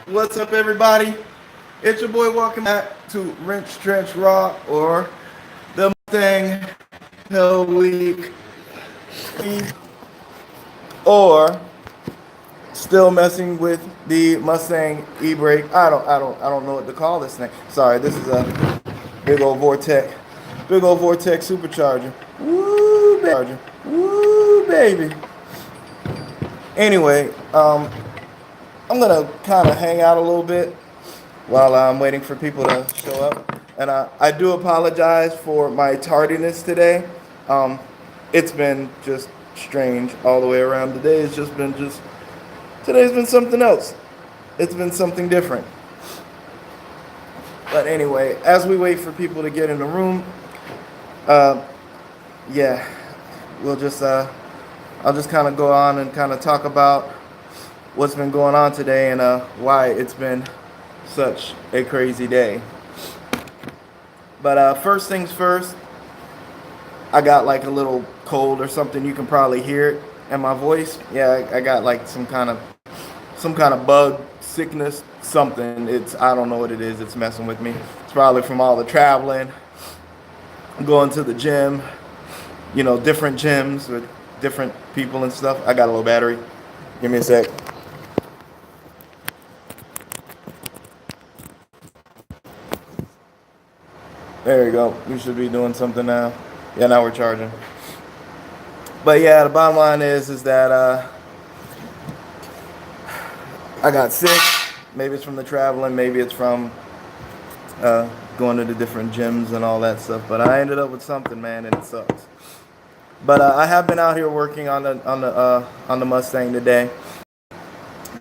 What's up, everybody? It's your boy. Welcome back to Wrench Trench Raw, or the Mustang Hell Week, or still messing with the Mustang e-brake. I don't know what to call this thing. Sorry, this is a big old Vortex supercharger. Woo, baby. Anyway, I'm gonna kind of hang out a little bit while I'm waiting for people to show up. And I do apologize for my tardiness today. Um, it's been just strange all the way around. Today's been something else. It's been something different. But anyway, as we wait for people to get in the room, uh, yeah, we'll just I'll just kind of go on and kind of talk about what's been going on today and why it's been such a crazy day. But first things first, I got like a little cold or something. You can probably hear it in my voice. Yeah, I got like some kind of bug sickness, something. I don't know what it is. It's messing with me. It's probably from all the traveling, going to the gym, different gyms with different people and stuff. I got a low battery. Give me a sec. There you go. We should be doing something now. Yeah, now we're charging. But yeah, the bottom line is that I got sick. Maybe it's from the traveling. Maybe it's from going to the different gyms and all that stuff. But I ended up with something, man, and it sucks. But I have been out here working on the Mustang today.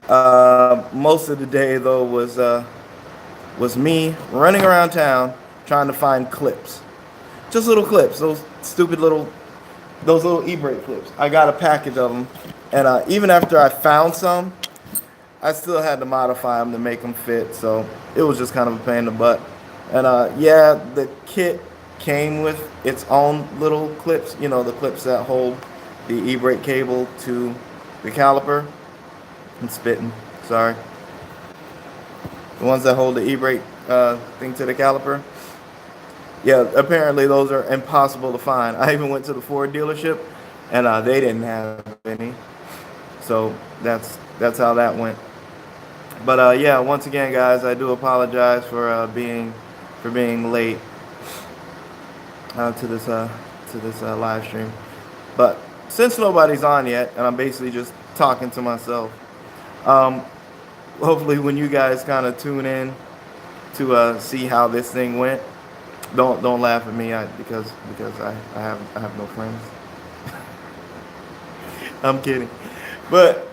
Most of the day though was me running around town trying to find clips, just little clips, those little e-brake clips. I got a package of them, and even after I found some, I still had to modify them to make them fit. So it was just kind of a pain in the butt. And yeah, the kit came with its own little clips, the clips that hold the e-brake cable to the caliper. I'm spitting, sorry. The ones that hold the e-brake thing to the caliper. Yeah, apparently those are impossible to find. I even went to the Ford dealership, and they didn't have any. So that's how that went. But yeah, once again, guys, I do apologize for being late to this live stream. But since nobody's on yet, and I'm basically just talking to myself, hopefully when you guys kind of tune in to see how this thing went, don't laugh at me because I have no friends. I'm kidding. But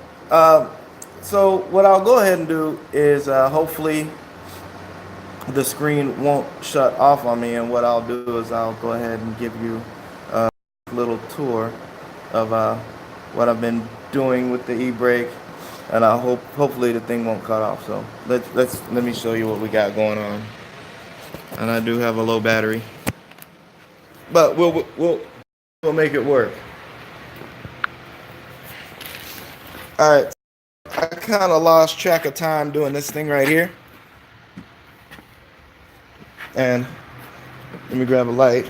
so what I'll go ahead and do is hopefully the screen won't shut off on me, and what I'll do is I'll go ahead and give you a little tour of what I've been doing with the e-brake, and I hopefully the thing won't cut off. So let me show you what we got going on. And I do have a low battery, but we'll make it work. All right, I kind of lost track of time doing this thing right here, and let me grab a light.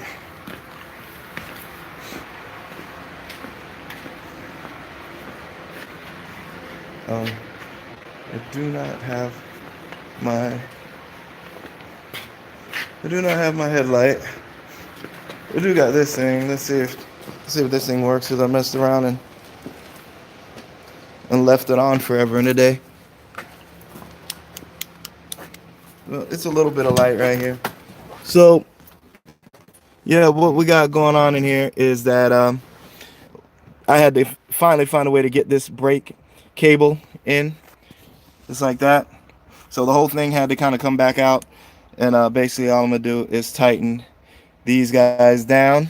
I do not have my headlight. I do got this thing. Let's see if this thing works, because I messed around and left it on forever in a day. Well, it's a little bit of light right here. So yeah, what we got going on in here is that I had to finally find a way to get this brake cable in, just like that. So the whole thing had to kind of come back out, and basically all I'm gonna do is tighten these guys down,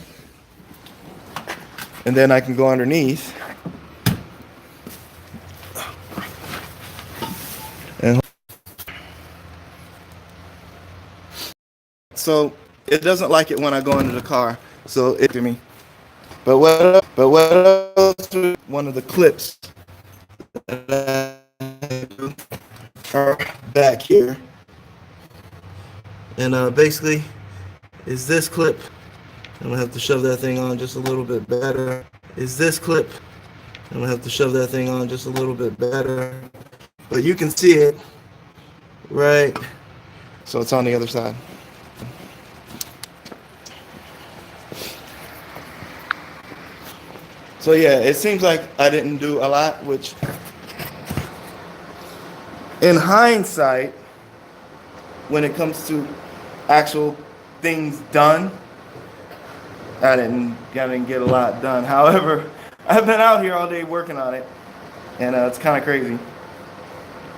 and then I can go underneath and so it doesn't like it when I go into the car, so it to me. But what else? One of the clips that I do are back here. And basically, is this clip. I'm gonna have to shove that thing on just a little bit better. Is this clip. I'm gonna have to shove that thing on just a little bit better. But you can see it, right? So it's on the other side. So yeah, it seems like I didn't do a lot, which in hindsight, when it comes to actual things done, I didn't get a lot done. However, I've been out here all day working on it, and it's kind of crazy.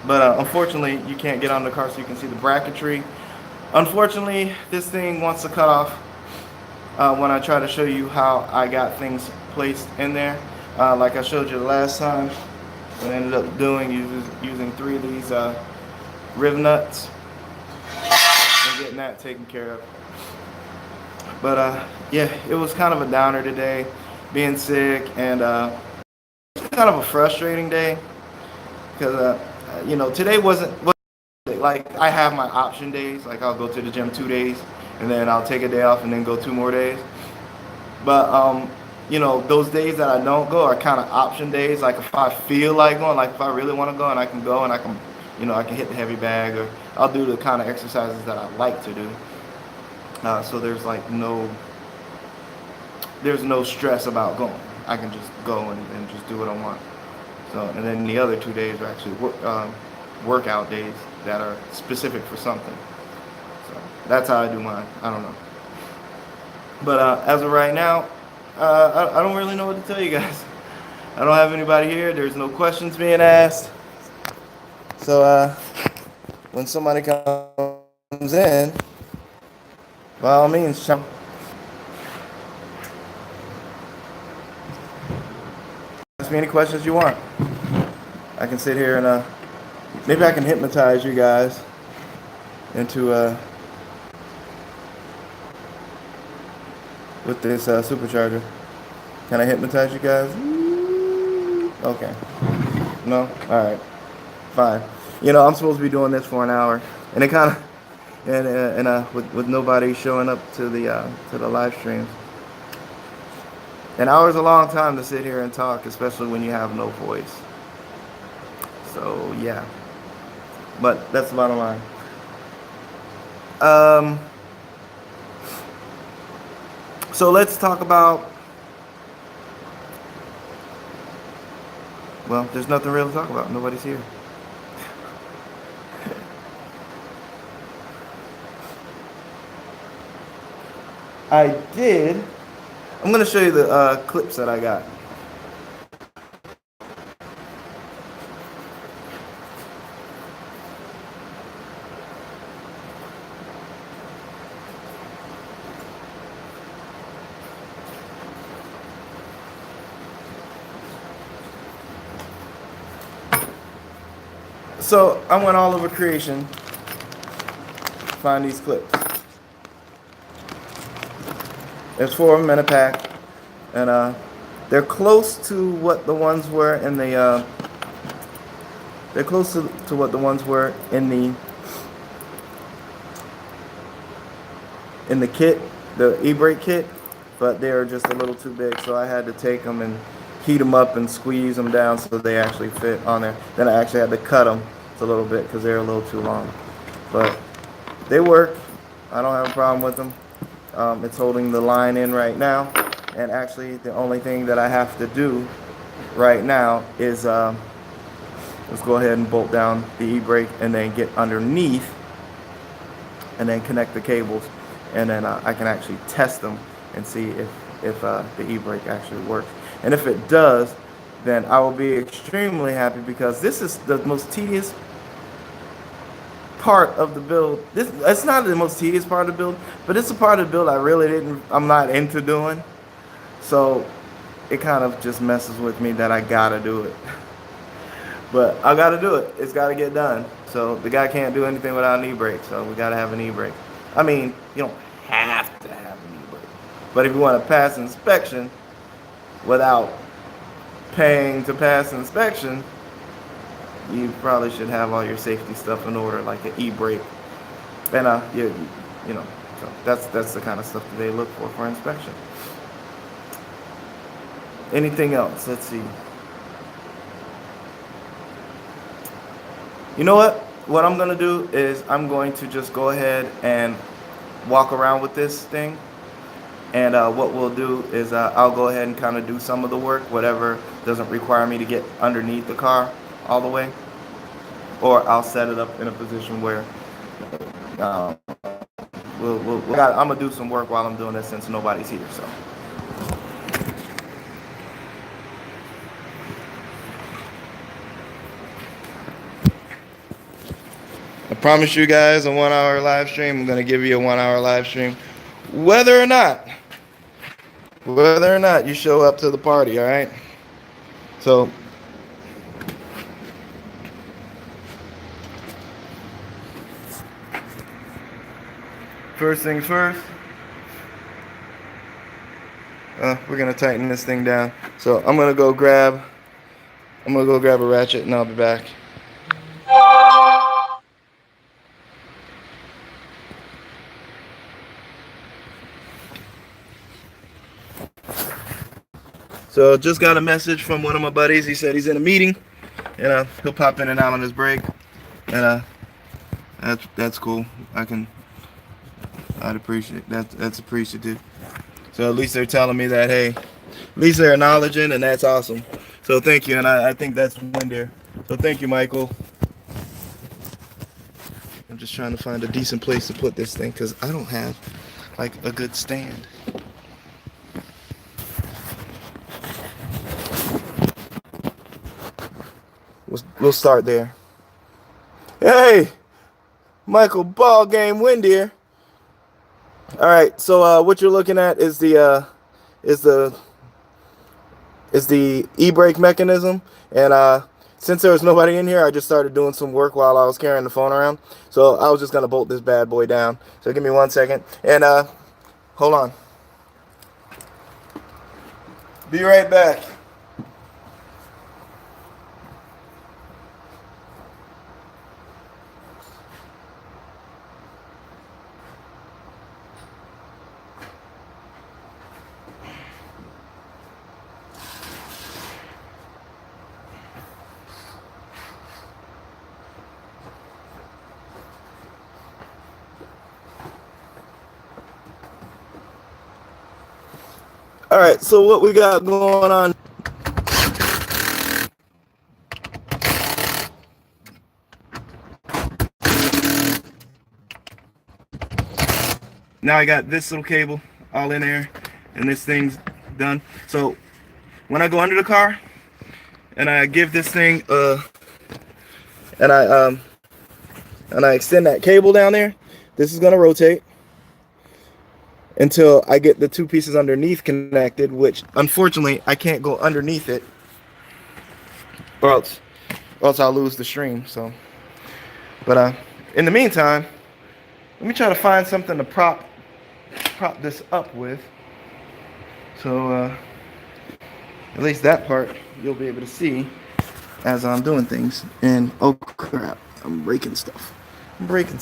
But unfortunately, you can't get on the car so you can see the bracketry. Unfortunately, this thing wants to cut off when I try to show you how I got things placed in there. Like I showed you the last time, what I ended up doing using 3 of these riv nuts and getting that taken care of. But yeah, it was kind of a downer today, being sick, and kind of a frustrating day because today wasn't like I have my option days. Like I'll go to the gym 2 days, and then I'll take a day off and then go 2 more days. But those days that I don't go are kind of option days. Like if I feel like going, like if I really want to go and I can go and I can, I can hit the heavy bag, or I'll do the kind of exercises that I like to do. So there's no stress about going. I can just go and just do what I want. So, and then the other 2 days are actually workout days that are specific for something. So that's how I do mine. I don't know. But as of right now, I don't really know what to tell you guys. I don't have anybody here. There's no questions being asked. So when somebody comes in, by all means, ask me any questions you want. I can sit here and maybe I can hypnotize you guys into with this supercharger. Can I hypnotize you guys? Okay. No? Alright. Fine. I'm supposed to be doing this for an hour. And it kind of, and with nobody showing up to the live streams. An hour is a long time to sit here and talk, especially when you have no voice. So, yeah. But that's the bottom line. So let's talk about, well, there's nothing real to talk about. Nobody's here. I'm going to show you the clips that I got. So I went all over creation to find these clips. There's 4 of them in a pack, and they're close to what the ones were in the. They're close to what the ones were in the kit, the e-brake kit, but they're just a little too big, so I had to take them and heat them up and squeeze them down so they actually fit on there. Then I actually had to cut them a little bit because they're a little too long, but they work. I don't have a problem with them. It's holding the line in right now, and actually the only thing that I have to do right now is let's go ahead and bolt down the e-brake and then get underneath and then connect the cables, and then I can actually test them and see if the e-brake actually works. And if it does, then I will be extremely happy, because this is the most tedious part of the build. It's not the most tedious part of the build, but it's a part of the build I'm not into doing. So it kind of just messes with me that I gotta do it. But I gotta do it. It's gotta get done. So the guy can't do anything without an e-brake, so we gotta have an e-brake. I mean, you don't have to have an e-brake, but if you want to pass inspection without paying to pass inspection, you probably should have all your safety stuff in order, like an e-brake, and you know, so that's the kind of stuff that they look for inspection. Anything else? Let's see. You know what? What I'm gonna do is I'm going to just go ahead and walk around with this thing, and what we'll do is I'll go ahead and kind of do some of the work, whatever doesn't require me to get underneath the car all the way, or I'll set it up in a position where um, I'm gonna do some work while I'm doing this since nobody's here. So. I promise you guys a 1 hour live stream. I'm gonna give you a 1 hour live stream, whether or not you show up to the party. All right. So first things first, we're gonna tighten this thing down. So I'm gonna go grab a ratchet and I'll be back. So just got a message from one of my buddies. He said he's in a meeting, and he'll pop in and out on his break, and that's cool. I'd appreciate that. That's appreciative. So at least they're telling me that, hey, at least they're acknowledging, and that's awesome. So thank you, and I think that's win there. So thank you, Michael. I'm just trying to find a decent place to put this thing because I don't have like a good stand. We'll start there. Hey, Michael, ball game win there. All right, so what you're looking at is the e-brake mechanism, and since there was nobody in here, I just started doing some work while I was carrying the phone around. So I was just gonna bolt this bad boy down. So give me 1 second, and hold on. Be right back. All right, so what we got going on? Now I got this little cable all in there, and this thing's done. So when I go under the car, and I give this thing, and I extend that cable down there, this is gonna rotate until I get the two pieces underneath connected, which unfortunately I can't go underneath it, or else I'll lose the stream. So, but in the meantime, let me try to find something to prop this up with. So at least that part you'll be able to see as I'm doing things. And oh crap, I'm breaking stuff. I'm breaking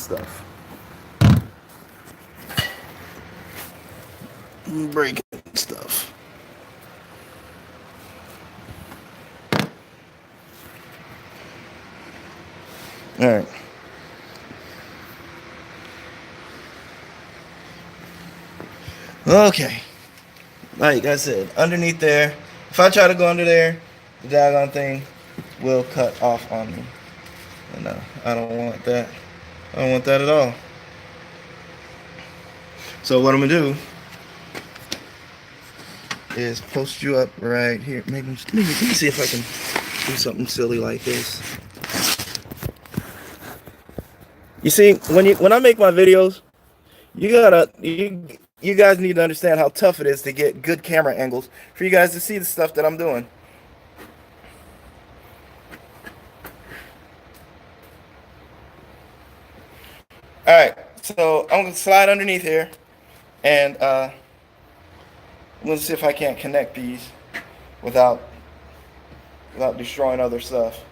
stuff. All right. Okay. Like I said, underneath there, if I try to go under there, the daggone thing will cut off on me. And I don't want that. I don't want that at all. So what I'm gonna do is post you up right here. Maybe let me see if I can do something silly like this. You see, when I make my videos, you guys need to understand how tough it is to get good camera angles for you guys to see the stuff that I'm doing. All right, so I'm gonna slide underneath here, and let's see if I can't connect these without destroying other stuff.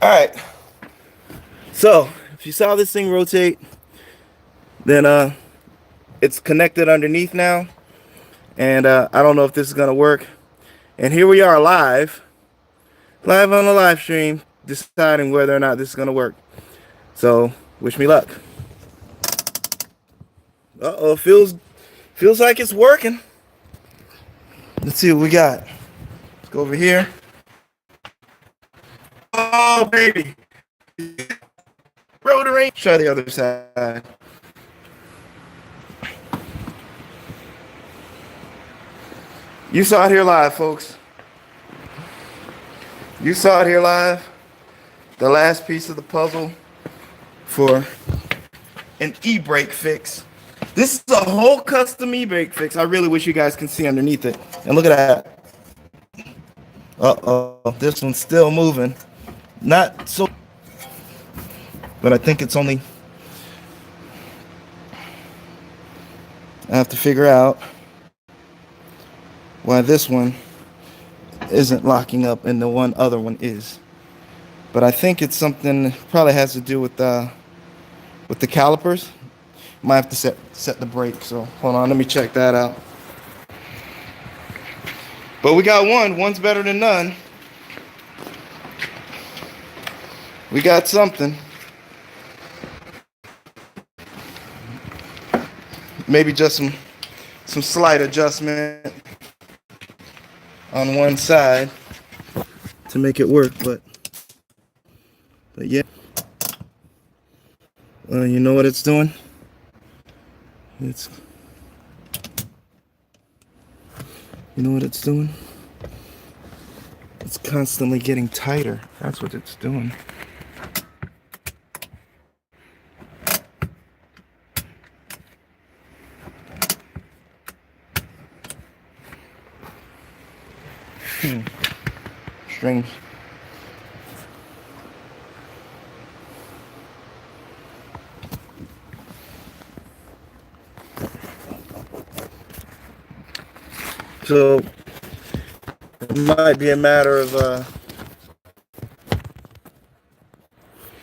right. So if you saw this thing rotate, then it's connected underneath now, and I don't know if this is gonna work. And here we are live on the live stream, deciding whether or not this is gonna work. So wish me luck. Uh-oh, feels like it's working. Let's see what we got. Let's go over here. Oh baby. Rotary. Try the other side. You saw it here live, folks. You saw it here live. The last piece of the puzzle for an e-brake fix. This is a whole custom e-brake fix. I really wish you guys can see underneath it. And look at that. Uh-oh, this one's still moving. Not so, but I think it's only, I have to figure out why this one isn't locking up and the other one is. But I think it's something, probably has to do with the calipers. Might have to set the brake. So hold on, let me check that out. But we got one's better than none. We got something. Maybe just some slight adjustment on one side to make it work, but yeah. You know what it's doing? You know what it's doing? It's constantly getting tighter. That's what it's doing. Strange. So it might be a matter of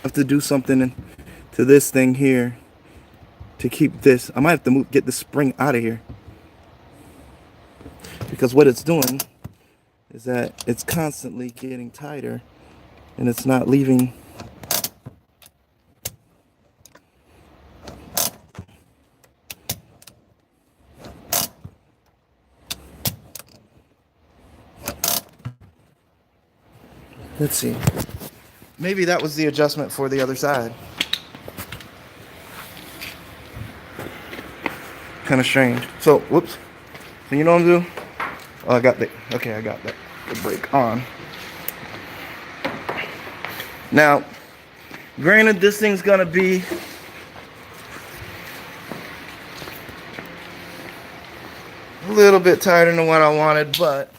have to do something to this thing here to keep this. I might have to get the spring out of here, because what it's doing is that it's constantly getting tighter and it's not leaving. Let's see. Maybe that was the adjustment for the other side. Kind of strange. So, whoops. So you know what I'm doing? Oh, I got the brake on. Now, granted, this thing's gonna be a little bit tighter than what I wanted, but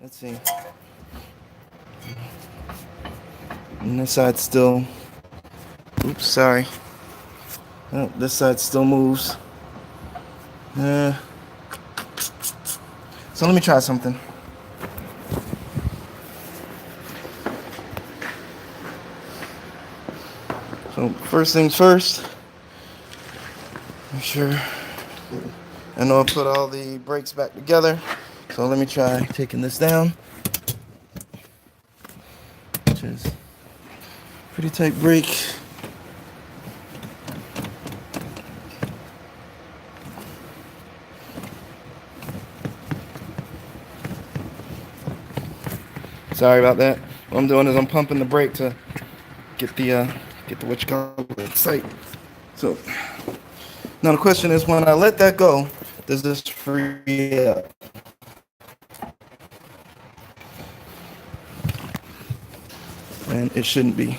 let's see. And this side still, oops, sorry. Oh, this side still moves. So let me try something. So first things first, make sure, I know I put all the brakes back together. So let me try taking this down, which is pretty tight brake. Sorry about that. What I'm doing is I'm pumping the brake to get the what you call it, sight. So now the question is, when I let that go, does this free up? And it shouldn't be.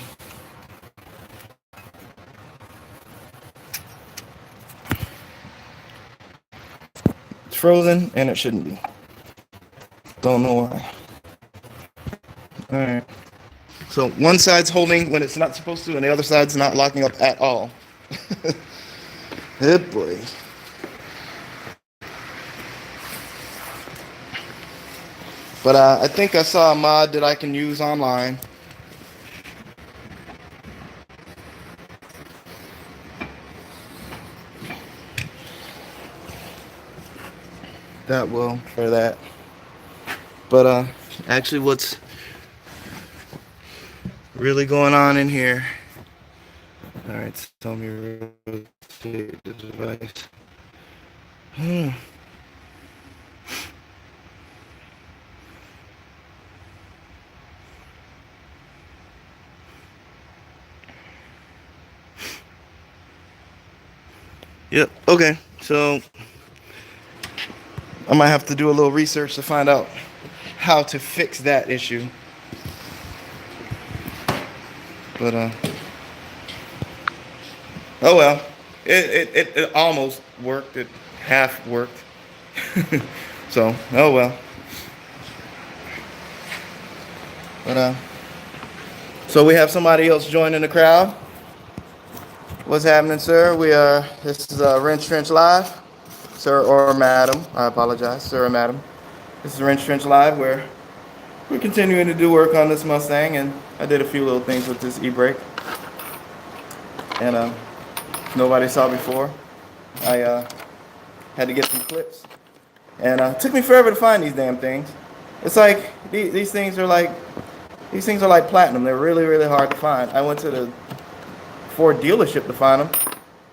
It's frozen and it shouldn't be. Don't know why. All right. So one side's holding when it's not supposed to, and the other side's not locking up at all. Good boy. But I think I saw a mod that I can use online that well for that. But actually, what's really going on in here? All right, so tell me rotate the device. Hmm. Yep. Okay. So I might have to do a little research to find out how to fix that issue. But oh well. It almost worked. It half worked. So oh well. But so we have somebody else joining the crowd. What's happening, sir? This is Wrench Trench Live, sir or madam. I apologize, sir or madam. This is Wrench Trench Live, where we're continuing to do work on this Mustang, and I did a few little things with this e-brake, and nobody saw before. I had to get some clips, and it took me forever to find these damn things. It's like these things are like platinum. They're really really hard to find. I went to the Ford dealership to find them.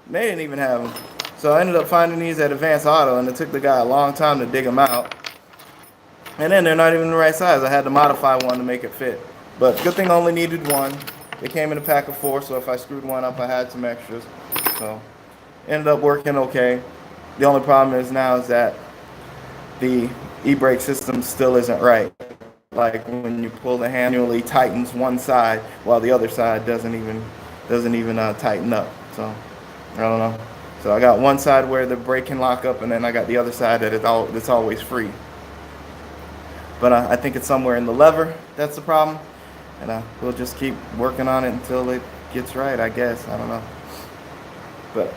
They didn't even have them. So I ended up finding these at Advance Auto, and it took the guy a long time to dig them out. And then they're not even the right size. I had to modify one to make it fit. But good thing I only needed one. They came in a pack of 4, so if I screwed one up, I had some extras. So ended up working okay. The only problem is now is that the e-brake system still isn't right. Like when you pull the manually tightens one side while the other side doesn't even tighten up. So I don't know. So I got one side where the brake can lock up, and then I got the other side that it's always free. But I think it's somewhere in the lever that's the problem, and we'll just keep working on it until it gets right, I guess. I don't know. But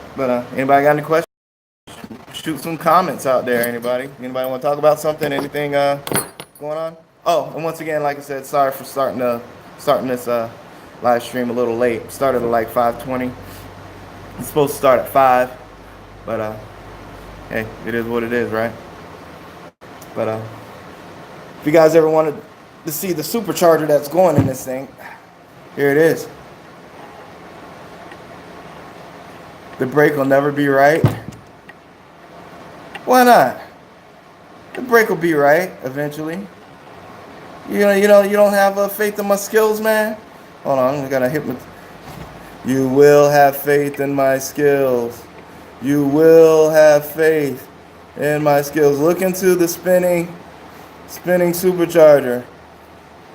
anybody got any questions? Shoot some comments out there. Anybody want to talk about something? Anything going on? Oh, and once again, like I said, sorry for starting this live stream a little late. Started at like 5:20. It's supposed to start at 5, but hey, it is what it is, right? But if you guys ever wanted to see the supercharger that's going in this thing, here it is. The brake will never be right. Why not? The brake will be right eventually. You don't have faith in my skills, man. Hold on, I gotta hit me. You will have faith in my skills. You will have faith in my skills. Look into the spinning supercharger,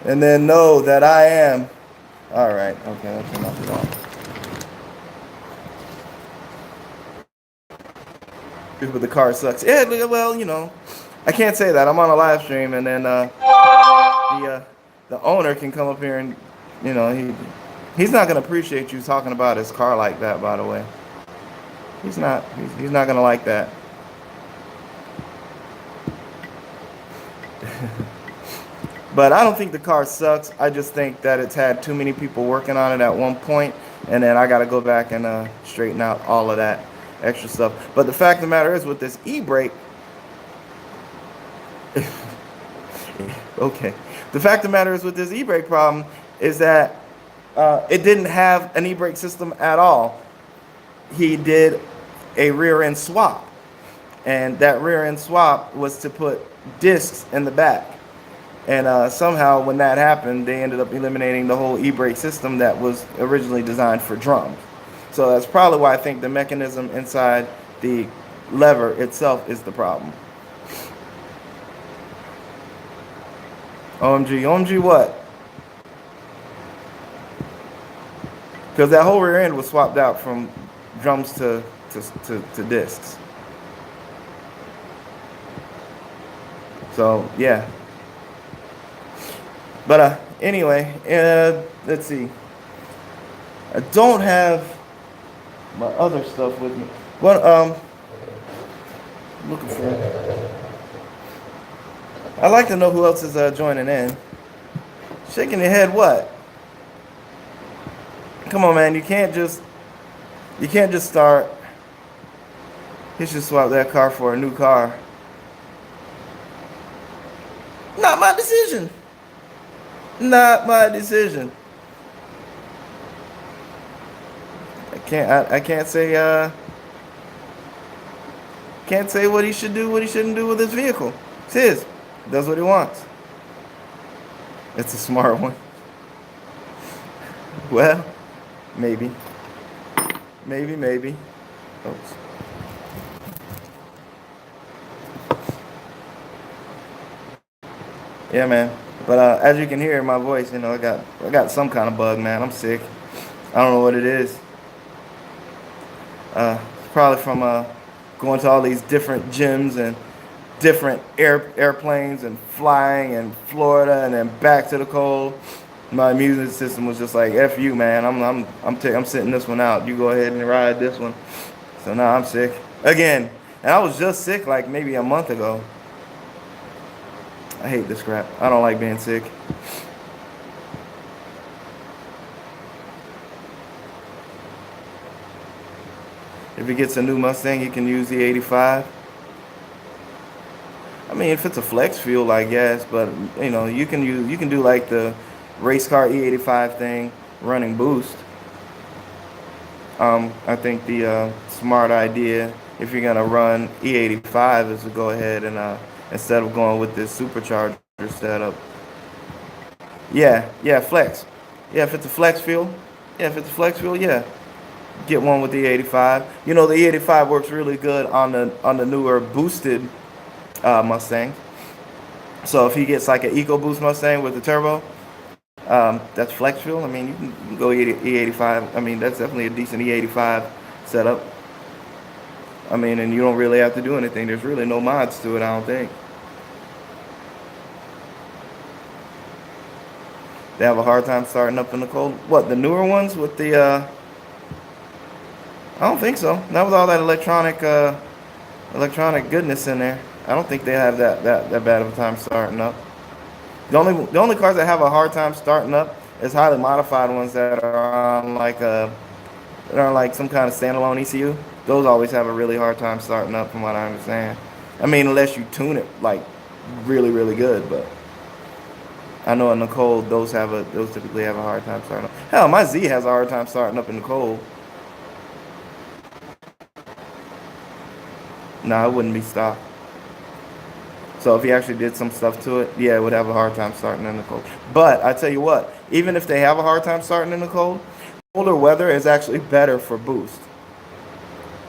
and then know that I am. All right, okay, that's enough of that. But the car sucks. Yeah, well, I can't say that. I'm on a live stream, and then the owner can come up here and, he's not gonna appreciate you talking about his car like that. By the way, he's not gonna like that. But I don't think the car sucks. I just think that it's had too many people working on it at one point, and then I got to go back and straighten out all of that extra stuff. But the fact of the matter is, with this e-brake, okay. The fact of the matter is, with this e-brake problem, is that it didn't have an e-brake system at all. He did a rear end swap, and that rear end swap was to put discs in the back. And somehow, when that happened, they ended up eliminating the whole e-brake system that was originally designed for drums. So that's probably why I think the mechanism inside the lever itself is the problem. OMG what? Because that whole rear end was swapped out from drums to discs. So yeah. But anyway, let's see. I don't have my other stuff with me. But looking for. I'd like to know who else is joining in. Shaking your head, what? Come on, man. You can't just start. He should swap that car for a new car. Not my decision. Not my decision. I can't say can't say what he should do, what he shouldn't do with his vehicle. It's his. He does what he wants. It's a smart one. Well, maybe. Maybe. Oops. Yeah, man. But as you can hear in my voice, I got some kind of bug, man. I'm sick. I don't know what it is. It's probably from going to all these different gyms and different airplanes and flying in Florida and then back to the cold. My immune system was just like, "F you, man. I'm sitting this one out. You go ahead and ride this one." So now I'm sick again, and I was just sick like maybe a month ago. I hate this crap. I don't like being sick. If he gets a new Mustang, he can use the 85. I mean, if it's a flex fuel, I guess, but you can do like the race car E85 thing, running boost. I think the smart idea, if you're gonna run E85, is to go ahead and instead of going with this supercharger setup. Yeah, flex. Yeah, if it's a flex fuel, yeah, get one with the E85. You know, the E85 works really good on the newer boosted Mustang. So if he gets like an EcoBoost Mustang with the turbo, that's flex fuel. I mean, you can go E85. I mean, that's definitely a decent E85 setup. I mean, and you don't really have to do anything. There's really no mods to it, I don't think. They have a hard time starting up in the cold. What, the newer ones with the I don't think so. Not with all that electronic goodness in there. I don't think they have that bad of a time starting up. The only cars that have a hard time starting up is highly modified ones that are like some kind of standalone ECU. Those always have a really hard time starting up, from what I understand. I mean, unless you tune it like really really good, but I know in the cold those typically have a hard time starting up. Hell, my Z has a hard time starting up in the cold. No, it wouldn't be stock. So if he actually did some stuff to it, yeah, it would have a hard time starting in the cold. But I tell you what, even if they have a hard time starting in the cold, colder weather is actually better for boost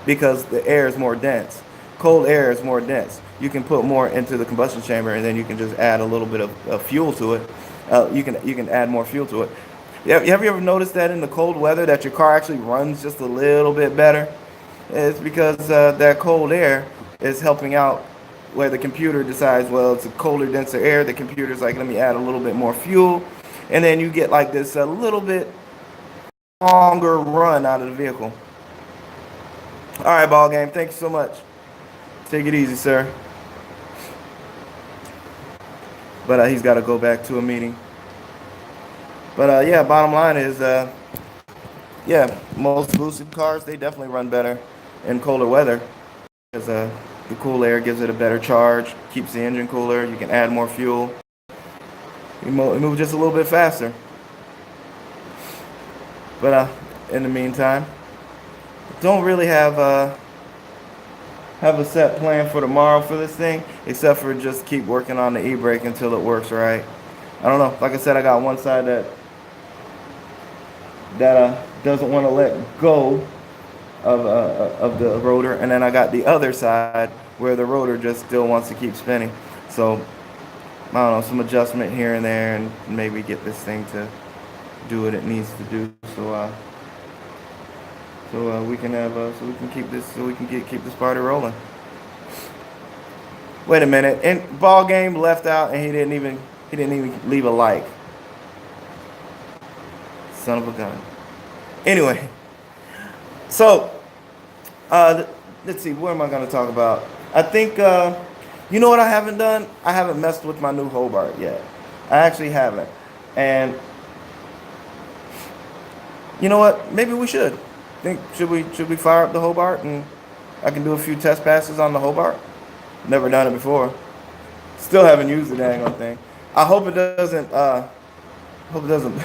because the air is more dense. Cold air is more dense. You can put more into the combustion chamber, and then you can just add a little bit of fuel to it. You can add more fuel to it. Have you ever noticed that in the cold weather that your car actually runs just a little bit better? It's because that cold air is helping out where the computer decides, well, it's a colder, denser air. The computer's like, let me add a little bit more fuel. And then you get like this a little bit longer run out of the vehicle. All right, ball game. Thank you so much. Take it easy, sir. But he's got to go back to a meeting. But yeah, bottom line is, yeah, most boosted cars, they definitely run better in colder weather because the cool air gives it a better charge, keeps the engine cooler. You can add more fuel. You move just a little bit faster. But in the meantime, don't really have a set plan for tomorrow for this thing, except for just keep working on the e-brake until it works right. I don't know. Like I said, I got one side that doesn't want to let go of the rotor, and then I got the other side where the rotor just still wants to keep spinning. So I don't know, some adjustment here and there, and maybe get this thing to do what it needs to do. So we can have so we can keep this keep this party rolling. Wait a minute, and ball game left out, and he didn't even leave a like. Son of a gun. Anyway, so let's see, what am I going to talk about? I think you know what I haven't done? I haven't messed with my new Hobart yet. I actually haven't, and you know what? Maybe we should. Should we fire up the Hobart and I can do a few test passes on the Hobart? Never done it before. Still haven't used the dang on thing. I hope it doesn't. Hope it doesn't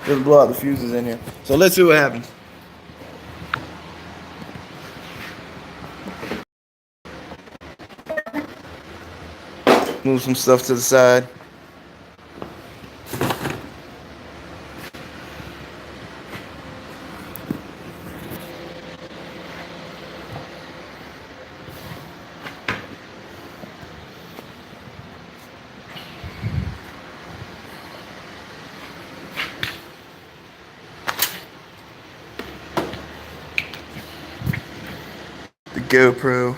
doesn't blow out the fuses in here. So let's see what happens. Move some stuff to the side. The GoPro.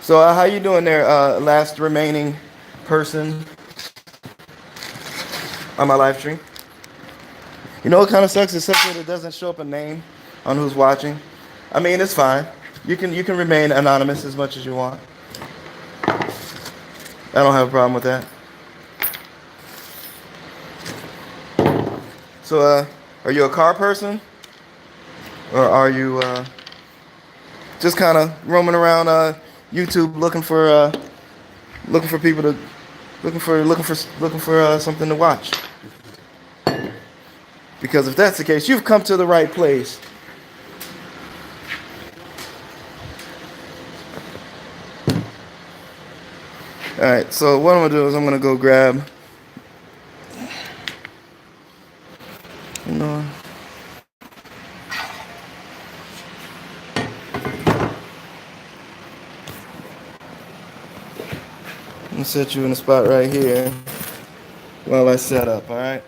So how you doing there, last remaining person on my live stream? You know what kind of sucks? It sucks that it doesn't show up a name on who's watching. I mean, it's fine. You can remain anonymous as much as you want. I don't have a problem with that. So, are you a car person, or are you just kind of roaming around YouTube looking for people to looking for something to watch? Because if that's the case, you've come to the right place. All right, so what I'm gonna do is I'm gonna go grab, you know, I'm gonna set you in a spot right here while I set up. All right.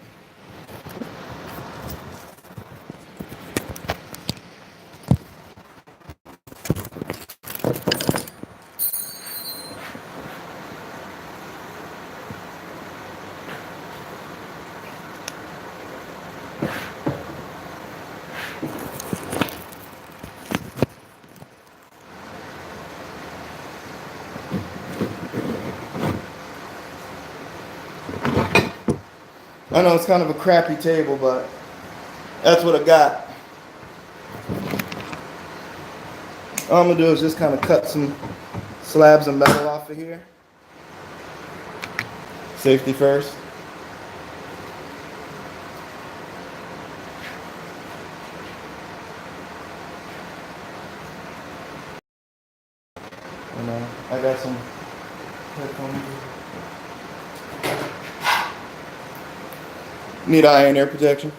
I know it's kind of a crappy table, but that's what I got. All I'm gonna do is just kind of cut some slabs of metal off of here. Safety first. And I got some headphones. Need eye and air protection.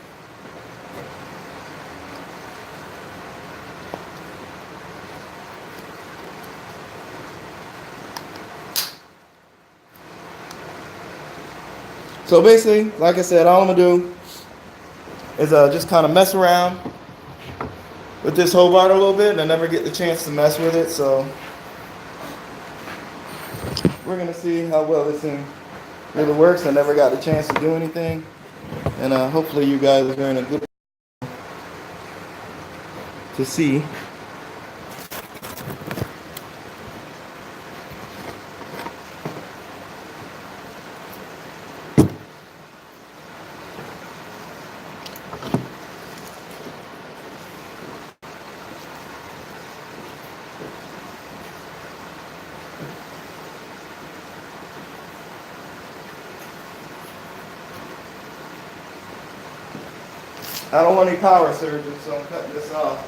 So basically, like I said, all I'm gonna do is just kind of mess around with this whole bar a little bit, and I never get the chance to mess with it. So we're gonna see how well this thing really works. I never got the chance to do anything, and hopefully you guys are in a good to see. I don't want any power surges, so I'm cutting this off.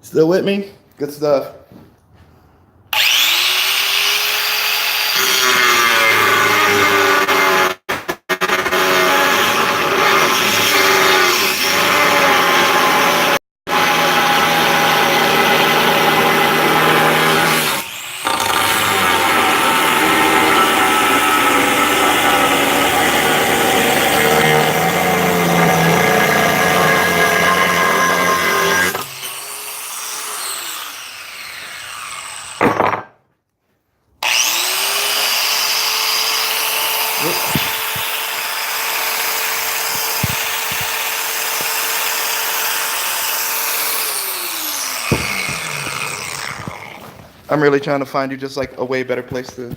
Still with me? Good stuff. I'm really trying to find you just like a way better place to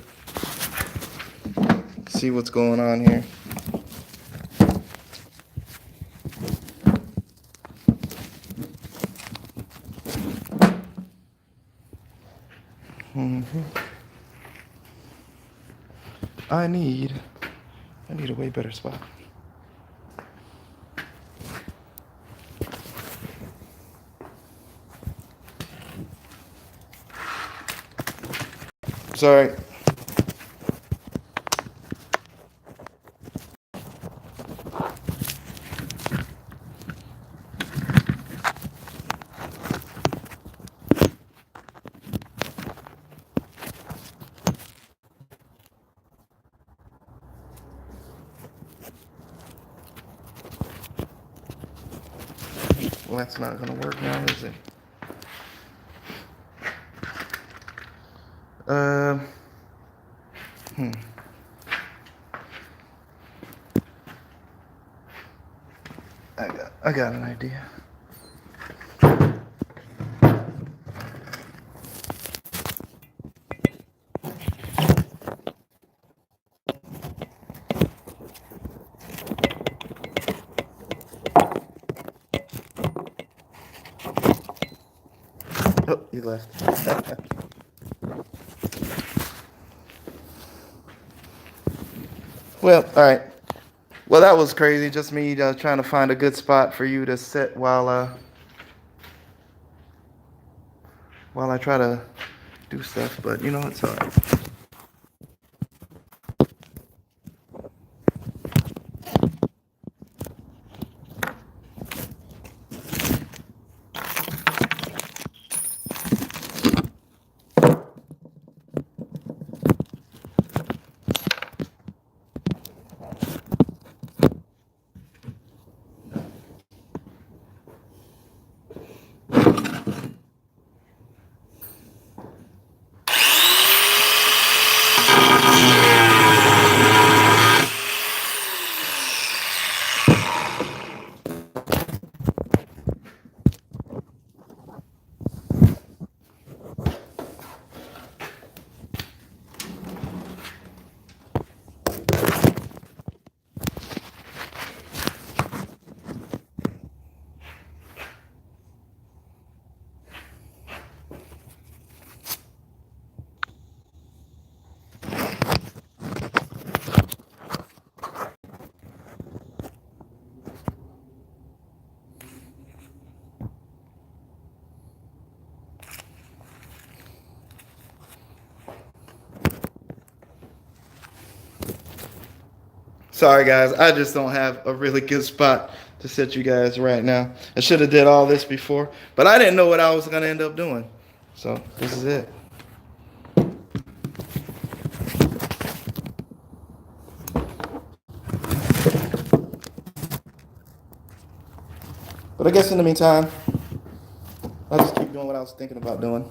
see what's going on here. I need a way better spot. Sorry. Well, that's not gonna work now, is it? Uh, hmm. I got an idea. Oh, you left. Well, all right. Well, that was crazy. Just me trying to find a good spot for you to sit while I try to do stuff. But you know, it's all right. Sorry, guys. I just don't have a really good spot to sit you guys right now. I should have did all this before, but I didn't know what I was gonna end up doing. So this is it. But I guess in the meantime, I'll just keep doing what I was thinking about doing.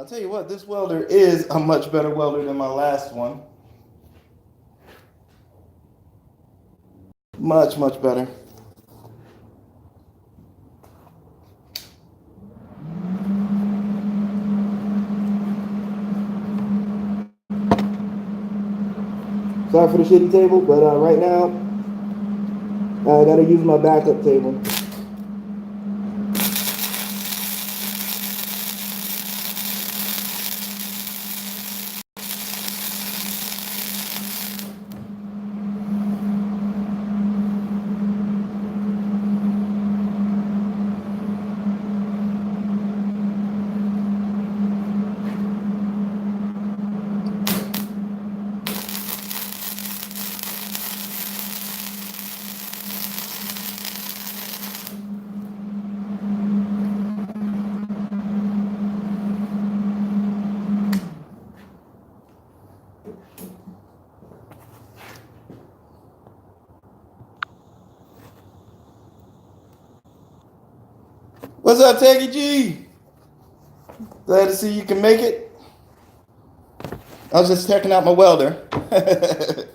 I'll tell you what, this welder is a much better welder than my last one. Much, much better. Sorry for the shitty table, but right now, I gotta use my backup table. What's up, Teggy G? Glad to see you can make it. I was just checking out my welder. It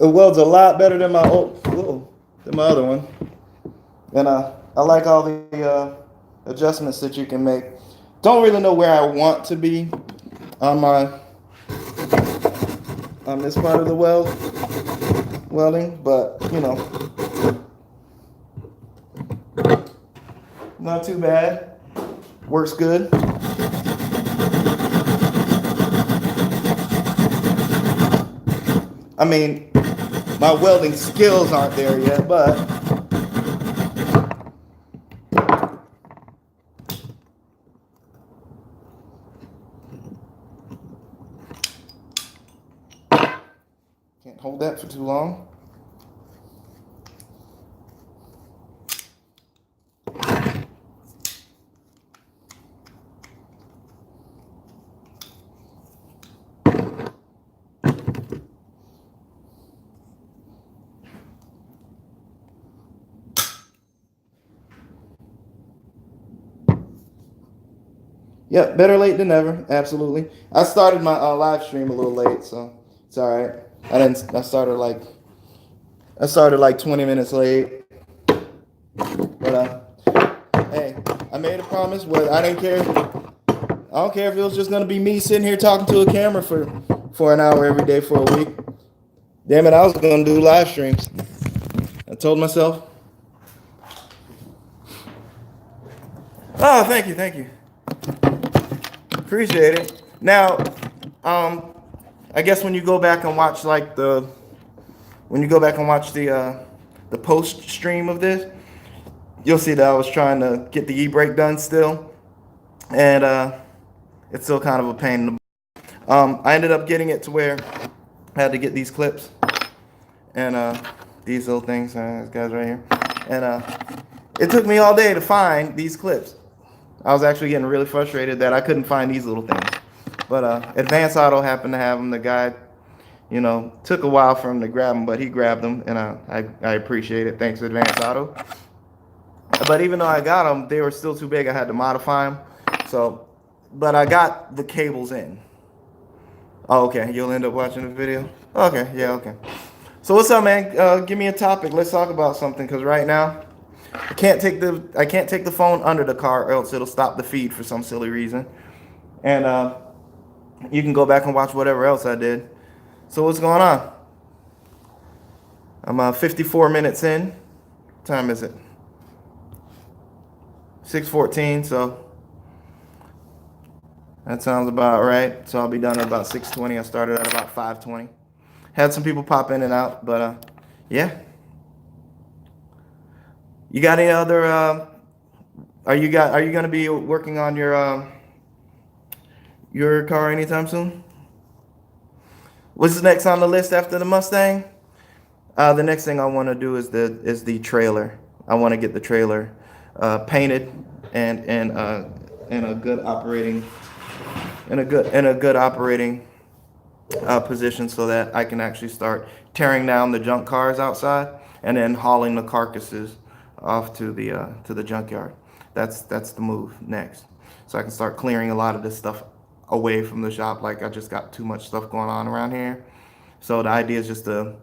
welds a lot better than my other one, and I like all the adjustments that you can make. Don't really know where I want to be on this part of the welding, but you know, not too bad. Works good. I mean, my welding skills aren't there yet, but can't hold that for too long. Yep, better late than never. Absolutely. I started my live stream a little late, so it's all right. I started like 20 minutes late, but hey, I made a promise. Where I didn't care. I don't care if it was just gonna be me sitting here talking to a camera for an hour every day for a week. Damn it, I was gonna do live streams. I told myself. Oh, thank you. Appreciate it. Now, I guess when you go back and watch the post stream of this, you'll see that I was trying to get the e-brake done still, and it's still kind of a pain in the. I ended up getting it to where I had to get these clips and these little things, these guys right here, and it took me all day to find these clips. I was actually getting really frustrated that I couldn't find these little things. But Advance Auto happened to have them. The guy, took a while for him to grab them, but he grabbed them, and I appreciate it. Thanks, Advance Auto. But even though I got them, they were still too big. I had to modify them. So, but I got the cables in. Oh, okay. You'll end up watching the video? Okay. Yeah, okay. So what's up, man? Give me a topic. Let's talk about something, because right now, I can't take the phone under the car, or else it'll stop the feed for some silly reason. And you can go back and watch whatever else I did. So what's going on? I'm 54 minutes in. What time is it? 6:14. So that sounds about right. So I'll be done at about 6:20. I started at about 5:20. Had some people pop in and out, but yeah. You got any other? Are you gonna be working on your car anytime soon? What's next on the list after the Mustang? The next thing I want to do is the trailer. I want to get the trailer painted and in a good operating position, so that I can actually start tearing down the junk cars outside and then hauling the carcasses off to the junkyard. That's the move next. so I can start clearing a lot of this stuff away from the shop. Like I just got too much stuff going on around here. So the idea is just to,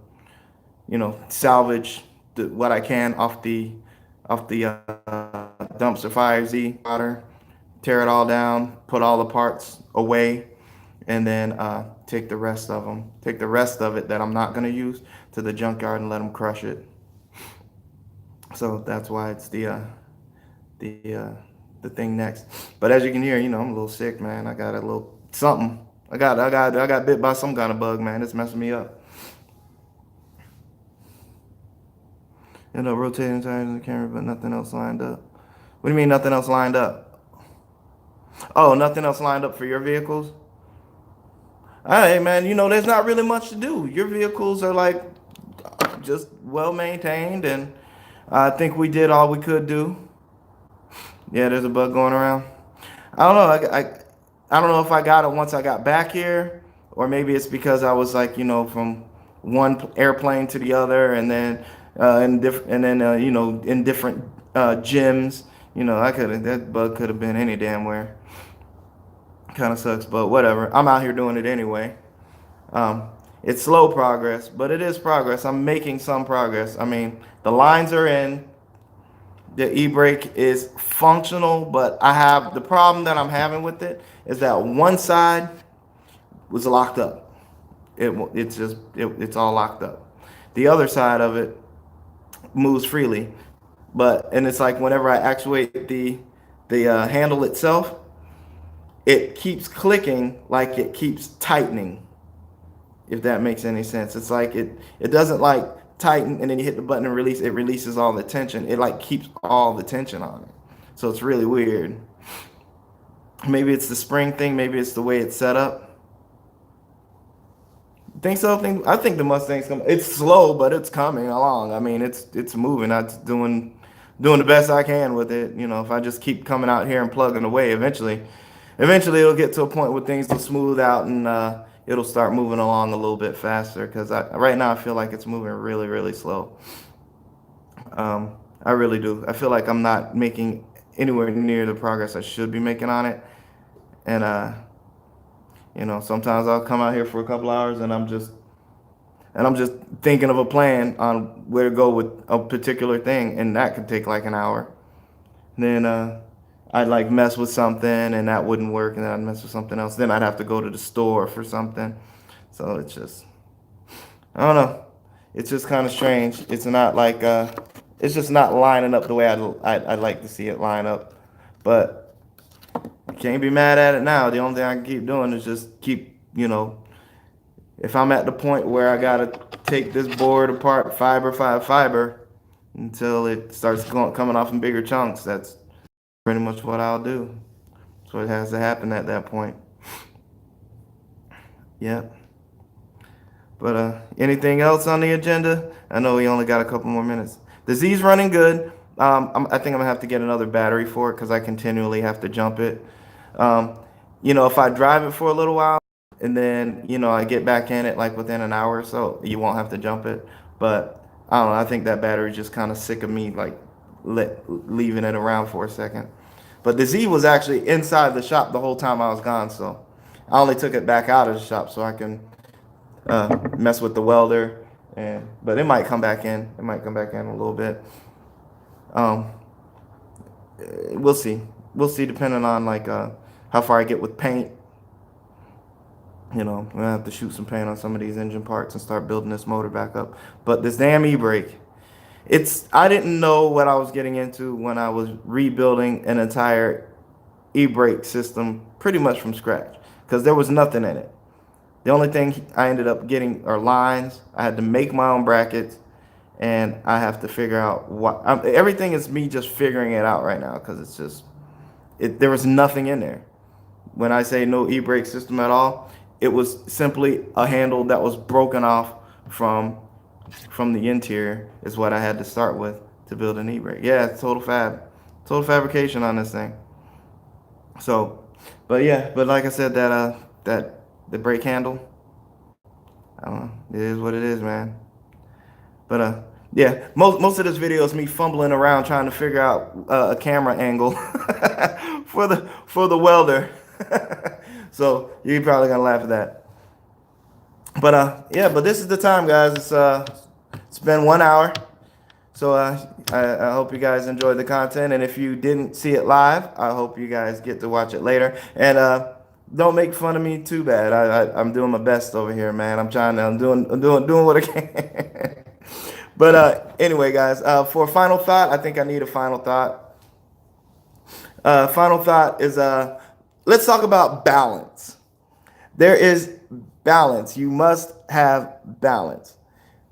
salvage what I can off the dumpster fire Z water, tear it all down, put all the parts away, and then take the rest of it that I'm not gonna use to the junkyard and let them crush it. So that's why it's the uh, the thing next. But as you can hear, I'm a little sick, man. I got a little something. I got bit by some kind of bug, man. It's messing me up. Rotating tires in the camera, but nothing else lined up. What do you mean nothing else lined up? Oh, nothing else lined up for your vehicles? All right, man. There's not really much to do. Your vehicles are like just well maintained, and I think we did all we could do. Yeah, there's a bug going around. I don't know. I don't know if I got it once I got back here, or maybe it's because I was like, from one airplane to the other, and then in different gyms. That bug could have been any damn where. Kind of sucks, but whatever. I'm out here doing it anyway. It's slow progress, but it is progress. I'm making some progress. I mean, the lines are in. The e-brake is functional, but the problem that I'm having with it is that one side was locked up. It's all locked up. The other side of it moves freely, and it's like whenever I actuate the handle itself, it keeps clicking like it keeps tightening. If that makes any sense, it's like it doesn't like tighten and then you hit the button and release. It releases all the tension. It like keeps all the tension on it. So it's really weird. Maybe it's the spring thing. Maybe it's the way it's set up. Think so? I think the Mustang's coming. It's slow, but it's coming along. I mean, it's moving. I'm doing the best I can with it. If I just keep coming out here and plugging away, eventually it'll get to a point where things will smooth out and it'll start moving along a little bit faster. Because right now I feel like it's moving really, really slow. I really do. I feel like I'm not making anywhere near the progress I should be making on it. And sometimes I'll come out here for a couple hours and I'm just thinking of a plan on where to go with a particular thing, and that could take like an hour. Then I'd like mess with something and that wouldn't work, and then I'd mess with something else. Then I'd have to go to the store for something. So I don't know. It's just kind of strange. It's not like it's just not lining up the way I'd like to see it line up. But I can't be mad at it now. The only thing I can keep doing is just keep, if I'm at the point where I gotta take this board apart fiber by fiber until it starts coming off in bigger chunks, that's pretty much what I'll do. So it has to happen at that point. Yep. But anything else on the agenda? I know we only got a couple more minutes. The Z's running good. I think I'm gonna have to get another battery for it because I continually have to jump it. If I drive it for a little while and then I get back in it like within an hour or so, you won't have to jump it. But I don't know. I think that battery's just kind of sick of me like leaving it around for a second. But the Z was actually inside the shop the whole time I was gone, so I only took it back out of the shop so I can mess with the welder, but it might come back in. It might come back in a little bit. We'll see. We'll see depending on like how far I get with paint. I'm gonna have to shoot some paint on some of these engine parts and start building this motor back up. But this damn e-brake, I didn't know what I was getting into when I was rebuilding an entire e-brake system pretty much from scratch because there was nothing in it. The only thing I ended up getting are lines. I had to make my own brackets, and I have to figure out everything is me just figuring it out right now because there was nothing in there. When I say no e-brake system at all, it was simply a handle that was broken off from the interior is what I had to start with to build an e-brake. Yeah, it's total fabrication on this thing. So, but like I said, that the brake handle, I don't know, it is what it is, man. But Yeah, most of this video is me fumbling around trying to figure out a camera angle for the welder. So you're probably gonna laugh at that. But yeah, but this is the time, guys. It's been 1 hour. So I hope you guys enjoyed the content, and if you didn't see it live, I hope you guys get to watch it later. And don't make fun of me too bad. I'm doing my best over here, man. I'm doing what I can. But anyway, guys, for a final thought, I think I need a final thought. Final thought is let's talk about balance. There is balance. You must have balance.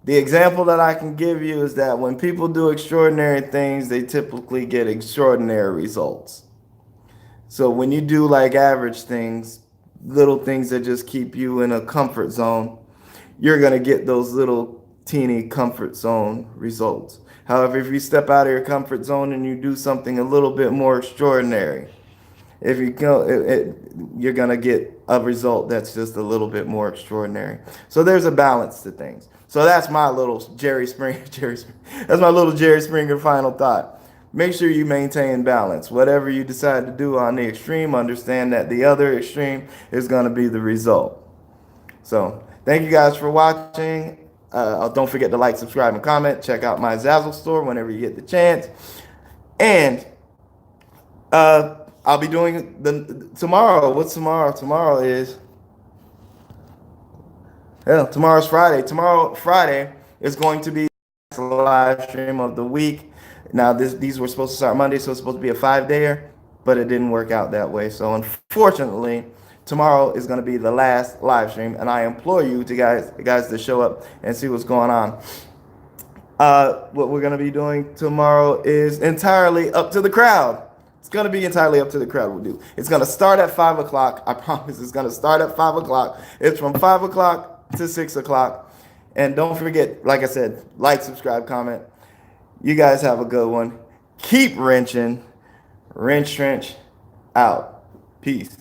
The example that I can give you is that when people do extraordinary things, they typically get extraordinary results. So when you do like average things, little things that just keep you in a comfort zone, you're going to get those little teeny comfort zone results. However, if you step out of your comfort zone and you do something a little bit more extraordinary, if you go, you're gonna get a result that's just a little bit more extraordinary. So there's a balance to things. So that's my little Jerry Springer. That's my little Jerry Springer final thought. Make sure you maintain balance. Whatever you decide to do on the extreme, understand that the other extreme is gonna be the result. So thank you guys for watching. Don't forget to like, subscribe, and comment. Check out my Zazzle store whenever you get the chance. And I'll be doing the tomorrow. What's tomorrow? Tomorrow is tomorrow's Friday. Tomorrow Friday is going to be the live stream of the week. Now these were supposed to start Monday, so it's supposed to be a 5-dayer, but it didn't work out that way. So unfortunately, tomorrow is going to be the last live stream, and I implore you to guys to show up and see what's going on. What we're going to be doing tomorrow is entirely up to the crowd. It's going to be entirely up to the crowd. We'll do. It's going to start at 5 o'clock. I promise it's going to start at 5 o'clock. It's from 5 o'clock to 6 o'clock. And don't forget, like I said, like, subscribe, comment. You guys have a good one. Keep wrenching. Wrench, trench, out. Peace.